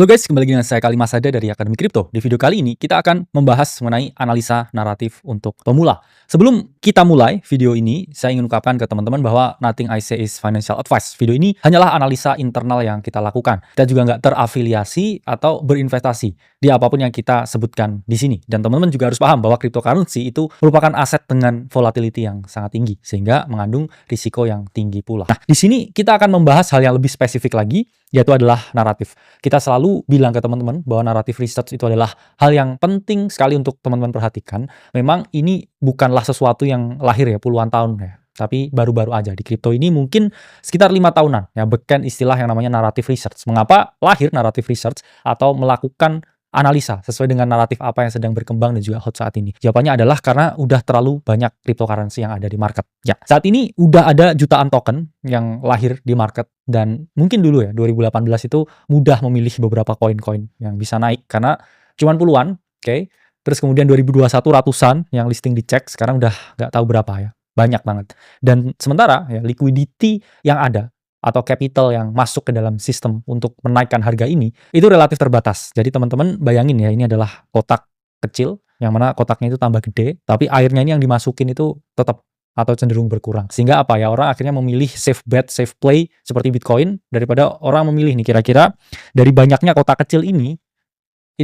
Halo guys, kembali lagi dengan saya Kali Masada dari Akademi Kripto. Di video kali ini kita akan membahas mengenai analisa naratif untuk pemula. Sebelum kita mulai video ini, saya ingin ungkapkan ke teman-teman bahwa nothing I say is financial advice. Video ini hanyalah analisa internal yang kita lakukan. Kita juga nggak terafiliasi atau berinvestasi di apapun yang kita sebutkan di sini. Dan teman-teman juga harus paham bahwa cryptocurrency itu merupakan aset dengan volatility yang sangat tinggi, sehingga mengandung risiko yang tinggi pula. Nah, di sini kita akan membahas hal yang lebih spesifik lagi, yaitu adalah naratif. Kita selalu bilang ke teman-teman bahwa naratif research itu adalah hal yang penting sekali untuk teman-teman perhatikan. Memang ini bukanlah sesuatu yang lahir ya puluhan tahun ya, tapi baru-baru aja di kripto ini mungkin sekitar 5 tahunan ya, beken istilah yang namanya naratif research. Mengapa lahir naratif research atau melakukan analisa sesuai dengan naratif apa yang sedang berkembang dan juga hot saat ini? Jawabannya adalah karena udah terlalu banyak cryptocurrency yang ada di market. Ya, saat ini udah ada jutaan token yang lahir di market, dan mungkin dulu ya 2018 itu mudah memilih beberapa koin-koin yang bisa naik karena cuman puluhan, oke. Terus kemudian 2021 ratusan yang listing dicek, sekarang udah nggak tahu berapa ya. Banyak banget. Dan sementara ya liquidity yang ada atau capital yang masuk ke dalam sistem untuk menaikkan harga ini itu relatif terbatas. Jadi teman-teman bayangin ya, ini adalah kotak kecil yang mana kotaknya itu tambah gede, tapi airnya ini yang dimasukin itu tetap atau cenderung berkurang. Sehingga apa ya, orang akhirnya memilih safe bet, safe play seperti Bitcoin daripada orang memilih nih kira-kira dari banyaknya kotak kecil ini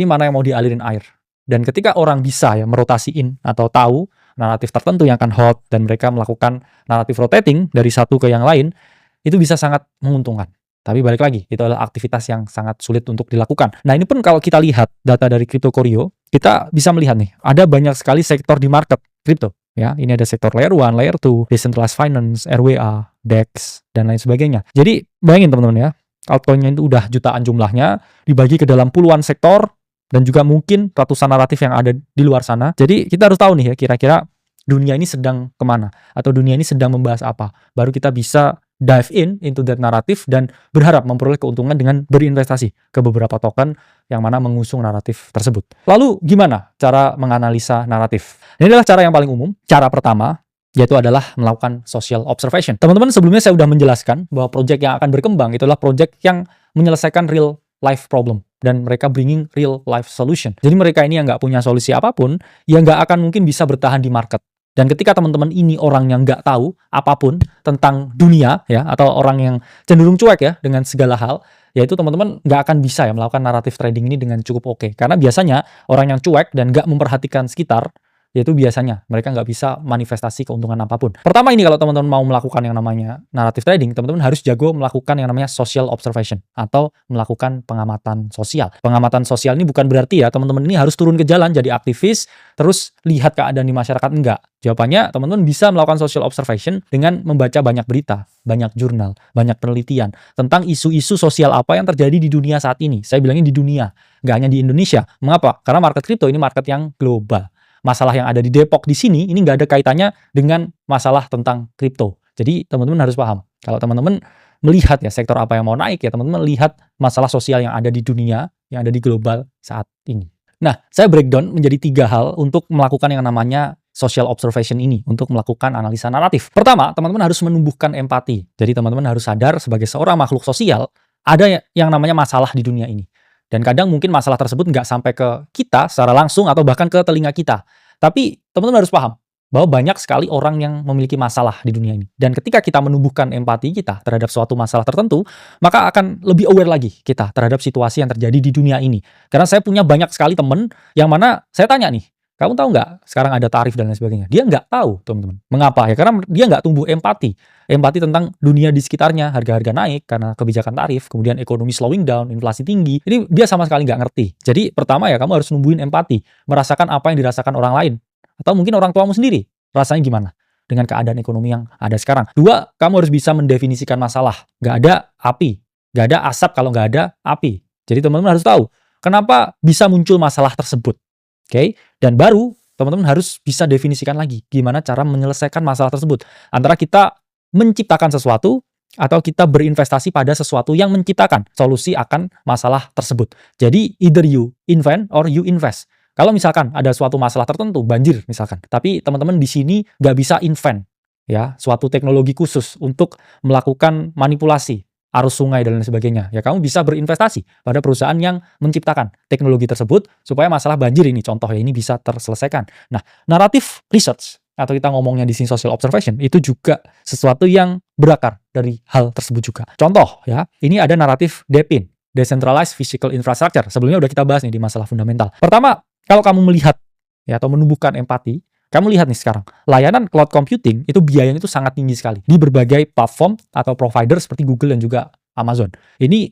mana yang mau dialirin air. Dan ketika orang bisa ya merotasiin atau tahu naratif tertentu yang akan hot dan mereka melakukan naratif rotating dari satu ke yang lain, itu bisa sangat menguntungkan. Tapi balik lagi, itu adalah aktivitas yang sangat sulit untuk dilakukan. Nah, ini pun kalau kita lihat data dari Crypto Corio, kita bisa melihat nih, ada banyak sekali sektor di market kripto. Ya, ini ada sektor layer 1, layer 2, decentralized finance, RWA, DEX, dan lain sebagainya. Jadi, bayangin teman-teman ya, altcoin-nya itu udah jutaan jumlahnya, dibagi ke dalam puluhan sektor, dan juga mungkin ratusan naratif yang ada di luar sana. Jadi kita harus tahu nih ya, kira-kira dunia ini sedang kemana, atau dunia ini sedang membahas apa. Baru kita bisa dive into that naratif dan berharap memperoleh keuntungan dengan berinvestasi ke beberapa token yang mana mengusung naratif tersebut. Lalu gimana cara menganalisa naratif? Ini adalah cara yang paling umum. Cara pertama yaitu adalah melakukan social observation. Teman-teman, sebelumnya saya sudah menjelaskan bahwa project yang akan berkembang itu adalah project yang menyelesaikan real life problem, dan mereka bringing real life solution. Jadi mereka ini yang nggak punya solusi apapun, ya nggak akan mungkin bisa bertahan di market. Dan ketika teman-teman ini orang yang nggak tahu apapun tentang dunia ya, atau orang yang cenderung cuek ya dengan segala hal, yaitu teman-teman nggak akan bisa ya melakukan naratif trading ini dengan cukup oke. Karena biasanya orang yang cuek dan nggak memperhatikan sekitar, yaitu biasanya mereka nggak bisa manifestasi keuntungan apapun. Pertama ini, kalau teman-teman mau melakukan yang namanya naratif trading, teman-teman harus jago melakukan yang namanya social observation atau melakukan pengamatan sosial. Pengamatan sosial ini bukan berarti ya teman-teman ini harus turun ke jalan jadi aktivis terus lihat keadaan di masyarakat, enggak. Jawabannya, teman-teman bisa melakukan social observation dengan membaca banyak berita, banyak jurnal, banyak penelitian tentang isu-isu sosial apa yang terjadi di dunia saat ini. Saya bilangin di dunia, nggak hanya di Indonesia. Mengapa? Karena market crypto ini market yang global. Masalah yang ada di Depok di sini ini nggak ada kaitannya dengan masalah tentang kripto. Jadi teman-teman harus paham. Kalau teman-teman melihat ya sektor apa yang mau naik, ya teman-teman lihat masalah sosial yang ada di dunia, yang ada di global saat ini. Nah, saya breakdown menjadi 3 hal untuk melakukan yang namanya social observation ini, untuk melakukan analisa naratif. Pertama, teman-teman harus menumbuhkan empati. Jadi teman-teman harus sadar sebagai seorang makhluk sosial, ada yang namanya masalah di dunia ini. Dan kadang mungkin masalah tersebut nggak sampai ke kita secara langsung atau bahkan ke telinga kita. Tapi teman-teman harus paham bahwa banyak sekali orang yang memiliki masalah di dunia ini. Dan ketika kita menumbuhkan empati kita terhadap suatu masalah tertentu, maka akan lebih aware lagi kita terhadap situasi yang terjadi di dunia ini. Karena saya punya banyak sekali teman yang mana saya tanya nih, kamu tahu nggak sekarang ada tarif dan lain sebagainya? Dia nggak tahu, teman-teman. Mengapa? Ya karena dia nggak tumbuh empati. Empati tentang dunia di sekitarnya, harga-harga naik karena kebijakan tarif, kemudian ekonomi slowing down, inflasi tinggi. Ini dia sama sekali nggak ngerti. Jadi pertama ya, kamu harus numbuhin empati, merasakan apa yang dirasakan orang lain. Atau mungkin orang tuamu sendiri, rasanya gimana dengan keadaan ekonomi yang ada sekarang. 2, kamu harus bisa mendefinisikan masalah. Nggak ada api, nggak ada asap kalau nggak ada api. Jadi teman-teman harus tahu, kenapa bisa muncul masalah tersebut. Oke, dan baru teman-teman harus bisa definisikan lagi gimana cara menyelesaikan masalah tersebut. Antara kita menciptakan sesuatu atau kita berinvestasi pada sesuatu yang menciptakan solusi akan masalah tersebut. Jadi either you invent or you invest. Kalau misalkan ada suatu masalah tertentu, banjir misalkan, tapi teman-teman di sini nggak bisa invent ya suatu teknologi khusus untuk melakukan manipulasi arus sungai dan lain sebagainya. Ya kamu bisa berinvestasi pada perusahaan yang menciptakan teknologi tersebut supaya masalah banjir ini contoh ya ini bisa terselesaikan. Nah, naratif research atau kita ngomongnya di sini social observation itu juga sesuatu yang berakar dari hal tersebut juga. Contoh ya, ini ada naratif DePIN, Decentralized Physical Infrastructure. Sebelumnya udah kita bahas nih di masalah fundamental. Pertama, kalau kamu melihat ya atau menumbuhkan empati, kamu lihat nih sekarang, layanan cloud computing itu biayanya itu sangat tinggi sekali di berbagai platform atau provider seperti Google dan juga Amazon. Ini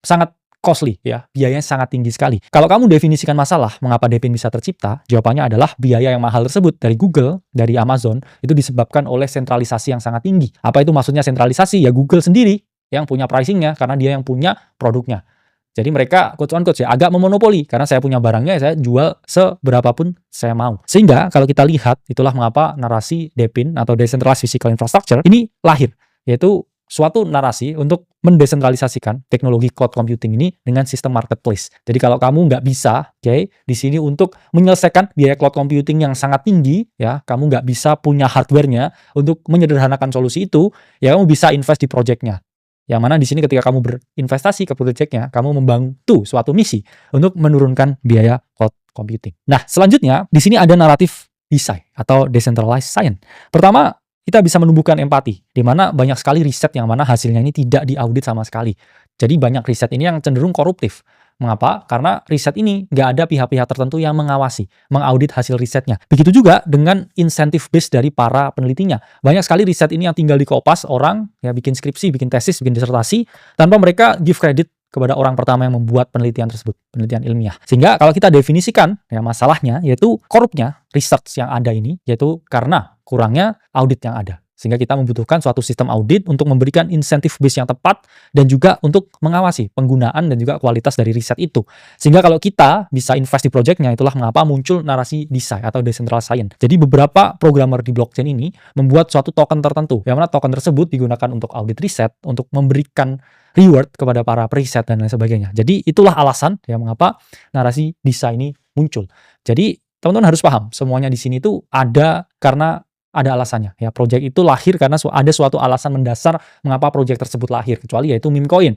sangat costly ya, biayanya sangat tinggi sekali. Kalau kamu definisikan masalah mengapa DePIN bisa tercipta, jawabannya adalah biaya yang mahal tersebut dari Google, dari Amazon, itu disebabkan oleh sentralisasi yang sangat tinggi. Apa itu maksudnya sentralisasi? Ya Google sendiri yang punya pricingnya karena dia yang punya produknya. Jadi mereka quotes on quotes ya agak memonopoli karena saya punya barangnya saya jual seberapapun saya mau. Sehingga kalau kita lihat itulah mengapa narasi DePIN atau Decentralized Physical Infrastructure ini lahir, yaitu suatu narasi untuk mendesentralisasikan teknologi cloud computing ini dengan sistem marketplace. Jadi kalau kamu nggak bisa, di sini untuk menyelesaikan biaya cloud computing yang sangat tinggi, ya kamu nggak bisa punya hardware-nya untuk menyederhanakan solusi itu, ya kamu bisa invest di project-nya. Yang mana di sini ketika kamu berinvestasi ke project-nya, kamu membantu suatu misi untuk menurunkan biaya cloud computing. Nah, selanjutnya di sini ada naratif DeSci atau Decentralized Science. Pertama, kita bisa menumbuhkan empati, di mana banyak sekali riset yang mana hasilnya ini tidak diaudit sama sekali. Jadi banyak riset ini yang cenderung koruptif. Mengapa? Karena riset ini nggak ada pihak-pihak tertentu yang mengawasi, mengaudit hasil risetnya. Begitu juga dengan insentif base dari para penelitinya. Banyak sekali riset ini yang tinggal dikopas orang, ya bikin skripsi, bikin tesis, bikin disertasi, tanpa mereka give credit kepada orang pertama yang membuat penelitian tersebut, penelitian ilmiah. Sehingga kalau kita definisikan ya masalahnya, yaitu korupnya research yang ada ini, yaitu karena kurangnya audit yang ada. Sehingga kita membutuhkan suatu sistem audit untuk memberikan insentif base yang tepat dan juga untuk mengawasi penggunaan dan juga kualitas dari riset itu. Sehingga kalau kita bisa invest di project-nya, itulah mengapa muncul narasi DeSci atau Decentralized Science. Jadi beberapa programmer di blockchain ini membuat suatu token tertentu, yang mana token tersebut digunakan untuk audit riset, untuk memberikan reward kepada para periset dan lain sebagainya. Jadi itulah alasan ya mengapa narasi DeSci ini muncul. Jadi teman-teman harus paham, semuanya di sini tuh ada karena ada alasannya. Ya, project itu lahir karena ada suatu alasan mendasar mengapa project tersebut lahir. Kecuali yaitu meme coin.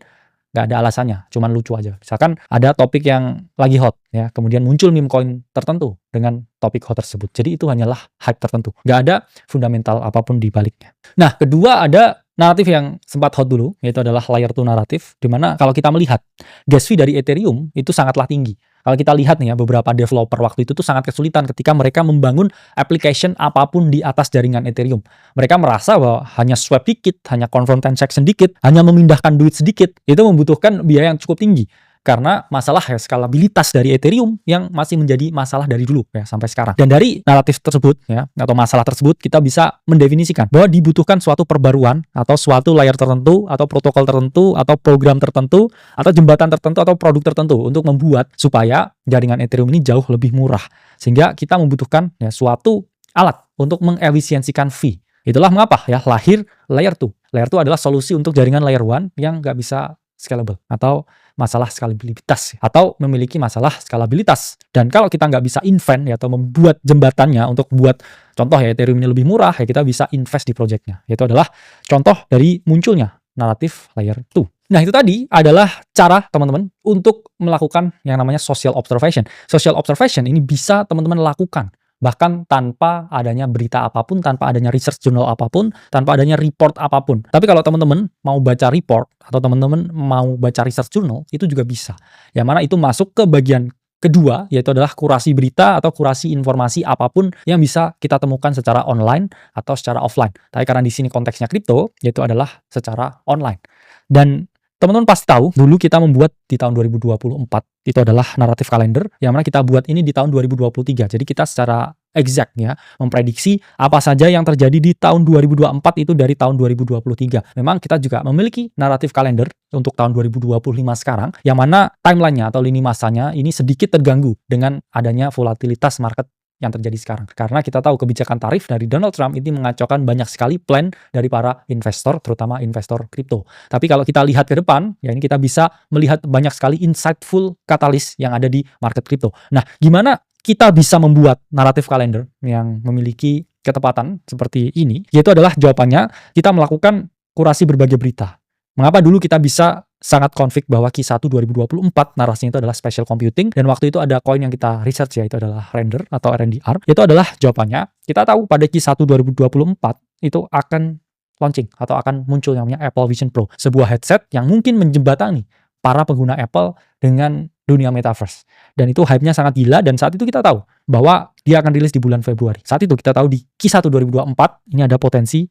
Nggak ada alasannya, cuman lucu aja. Misalkan ada topik yang lagi hot, ya, kemudian muncul meme coin tertentu dengan topik hot tersebut. Jadi itu hanyalah hype tertentu. Nggak ada fundamental apapun di baliknya. Nah, kedua ada naratif yang sempat hot dulu, yaitu adalah layer 2 naratif, di mana kalau kita melihat gas fee dari Ethereum itu sangatlah tinggi. Kalau kita lihat nih ya, beberapa developer waktu itu tuh sangat kesulitan ketika mereka membangun application apapun di atas jaringan Ethereum. Mereka merasa bahwa hanya swap dikit, hanya confirm transaction dikit, hanya memindahkan duit sedikit, itu membutuhkan biaya yang cukup tinggi. Karena masalah ya skalabilitas dari Ethereum yang masih menjadi masalah dari dulu ya sampai sekarang. Dan dari naratif tersebut ya atau masalah tersebut kita bisa mendefinisikan bahwa dibutuhkan suatu perbaruan atau suatu layer tertentu atau protokol tertentu atau program tertentu atau jembatan tertentu atau produk tertentu untuk membuat supaya jaringan Ethereum ini jauh lebih murah. Sehingga kita membutuhkan ya suatu alat untuk mengefisiensikan fee. Itulah mengapa ya lahir layer 2. Layer 2 adalah solusi untuk jaringan layer 1 yang nggak bisa scalable atau masalah skalabilitas atau memiliki masalah skalabilitas. Dan kalau kita nggak bisa invent ya, atau membuat jembatannya untuk buat contoh ya Ethereum ini lebih murah ya kita bisa invest di projectnya. Itu adalah contoh dari munculnya naratif layer 2. Nah itu tadi adalah cara teman-teman untuk melakukan yang namanya social observation. Social observation ini bisa teman-teman lakukan bahkan tanpa adanya berita apapun, tanpa adanya research journal apapun, tanpa adanya report apapun. Tapi kalau teman-teman mau baca report atau teman-teman mau baca research journal, itu juga bisa. Yang mana itu masuk ke bagian kedua, yaitu adalah kurasi berita atau kurasi informasi apapun yang bisa kita temukan secara online atau secara offline. Tapi karena di sini konteksnya kripto, yaitu adalah secara online. Dan teman-teman pasti tahu, dulu kita membuat di tahun 2024, itu adalah naratif kalender, yang mana kita buat ini di tahun 2023. Jadi kita secara exactnya memprediksi apa saja yang terjadi di tahun 2024 itu dari tahun 2023. Memang kita juga memiliki naratif kalender untuk tahun 2025 sekarang, yang mana timelinenya atau lini masanya ini sedikit terganggu dengan adanya volatilitas market yang terjadi sekarang. Karena kita tahu kebijakan tarif dari Donald Trump ini mengacaukan banyak sekali plan dari para investor, terutama investor kripto. Tapi kalau kita lihat ke depan, ya ini kita bisa melihat banyak sekali insightful katalis yang ada di market kripto. Nah, gimana kita bisa membuat naratif kalender yang memiliki ketepatan seperti ini? Yaitu adalah jawabannya, kita melakukan kurasi berbagai berita. Mengapa dulu kita bisa sangat konflik bahwa Q1 2024 narasinya itu adalah special computing, dan waktu itu ada koin yang kita research yaitu adalah Render atau RNDR. Itu adalah jawabannya, kita tahu pada Q1 2024 itu akan launching atau akan muncul yang namanya Apple Vision Pro, sebuah headset yang mungkin menjembatani para pengguna Apple dengan dunia metaverse. Dan itu hype-nya sangat gila, dan saat itu kita tahu bahwa dia akan rilis di bulan Februari. Saat itu kita tahu di Q1 2024 ini ada potensi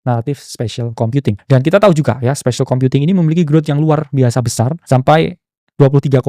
naratif spatial computing. Dan kita tahu juga ya, spatial computing ini memiliki growth yang luar biasa besar sampai 23,4%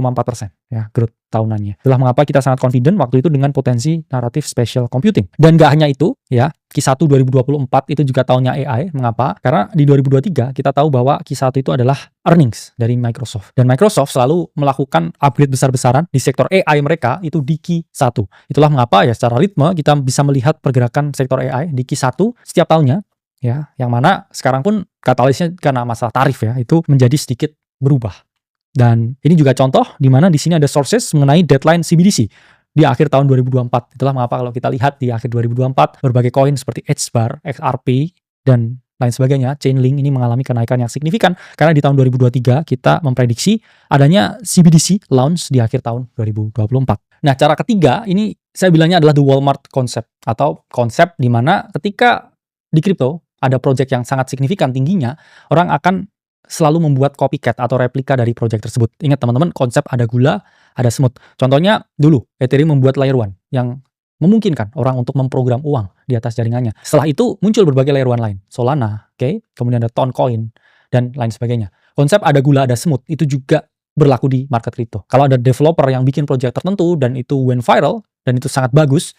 ya growth tahunannya. Itulah mengapa kita sangat confident waktu itu dengan potensi naratif spatial computing. Dan gak hanya itu ya, Q1 2024 itu juga tahunnya AI. Mengapa? Karena di 2023 kita tahu bahwa Q1 itu adalah earnings dari Microsoft. Dan Microsoft selalu melakukan upgrade besar-besaran di sektor AI mereka itu di Q1. Itulah mengapa ya secara ritme kita bisa melihat pergerakan sektor AI di Q1 setiap tahunnya. Ya, yang mana sekarang pun katalisnya karena masalah tarif ya, itu menjadi sedikit berubah. Dan ini juga contoh di mana di sini ada sources mengenai deadline CBDC di akhir tahun 2024. Itulah mengapa kalau kita lihat di akhir 2024 berbagai koin seperti HBAR, XRP dan lain sebagainya, Chainlink ini mengalami kenaikan yang signifikan karena di tahun 2023 kita memprediksi adanya CBDC launch di akhir tahun 2024. Nah, cara ketiga ini saya bilangnya adalah the Walmart concept atau konsep di mana ketika di kripto ada project yang sangat signifikan tingginya, orang akan selalu membuat copycat atau replika dari project tersebut. Ingat teman-teman, konsep ada gula, ada semut. Contohnya dulu, Ethereum membuat layer 1 yang memungkinkan orang untuk memprogram uang di atas jaringannya. Setelah itu muncul berbagai layer 1 lain. Solana, kemudian ada Toncoin, dan lain sebagainya. Konsep ada gula, ada semut, itu juga berlaku di market kripto. Kalau ada developer yang bikin project tertentu dan itu went viral, dan itu sangat bagus,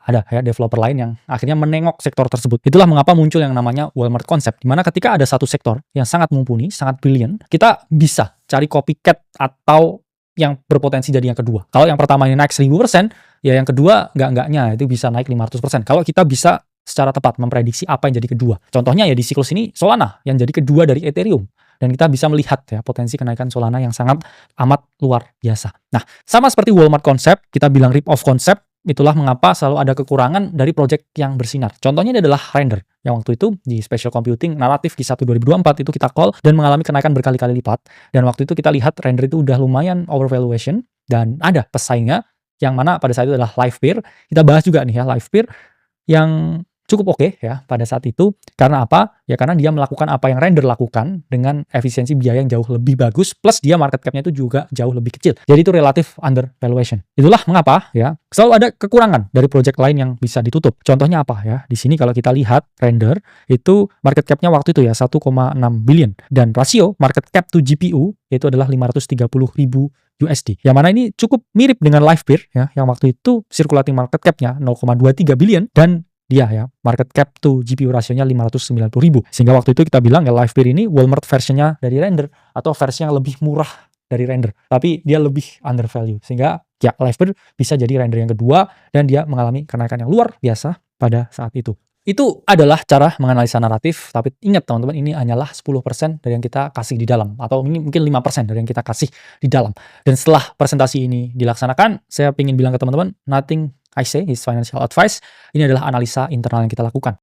ada ya developer lain yang akhirnya menengok sektor tersebut. Itulah mengapa muncul yang namanya Walmart concept, di mana ketika ada satu sektor yang sangat mumpuni, sangat brilliant, kita bisa cari copycat atau yang berpotensi jadi yang kedua. Kalau yang pertama ini naik 1000%, ya yang kedua enggaknya itu bisa naik 500%. Kalau kita bisa secara tepat memprediksi apa yang jadi kedua. Contohnya ya di siklus ini Solana yang jadi kedua dari Ethereum. Dan kita bisa melihat ya potensi kenaikan Solana yang sangat amat luar biasa. Nah, sama seperti Walmart concept, kita bilang rip-off concept. Itulah mengapa selalu ada kekurangan dari project yang bersinar. Contohnya ini adalah Render, yang waktu itu di Special Computing naratif Q1 2024 itu kita call dan mengalami kenaikan berkali-kali lipat. Dan waktu itu kita lihat Render itu udah lumayan overvaluation dan ada pesaingnya yang mana pada saat itu adalah Livepeer. Kita bahas juga nih ya Livepeer yang cukup oke ya pada saat itu. Karena apa? Ya karena dia melakukan apa yang Render lakukan dengan efisiensi biaya yang jauh lebih bagus, plus dia market cap-nya itu juga jauh lebih kecil. Jadi itu relatif under valuation. Itulah mengapa ya selalu ada kekurangan dari project lain yang bisa ditutup. Contohnya apa ya? Di sini kalau kita lihat Render itu market cap-nya waktu itu ya 1,6 billion dan rasio market cap to GPU itu adalah 530.000 USD. Yang mana ini cukup mirip dengan Livepeer ya, yang waktu itu circulating market cap-nya 0,23 billion dan dia ya market cap to GPU rasionya 590.000. Sehingga waktu itu kita bilang ya Livepeer ini Walmart versionnya dari Render atau versi yang lebih murah dari Render, tapi dia lebih undervalue. Sehingga ya Livepeer bisa jadi Render yang kedua dan dia mengalami kenaikan yang luar biasa pada saat itu. Itu adalah cara menganalisa naratif, tapi ingat teman-teman ini hanyalah 10% dari yang kita kasih di dalam, atau ini mungkin 5% dari yang kita kasih di dalam. Dan setelah presentasi ini dilaksanakan, saya ingin bilang ke teman-teman, nothing I say is financial advice. Ini adalah analisa internal yang kita lakukan.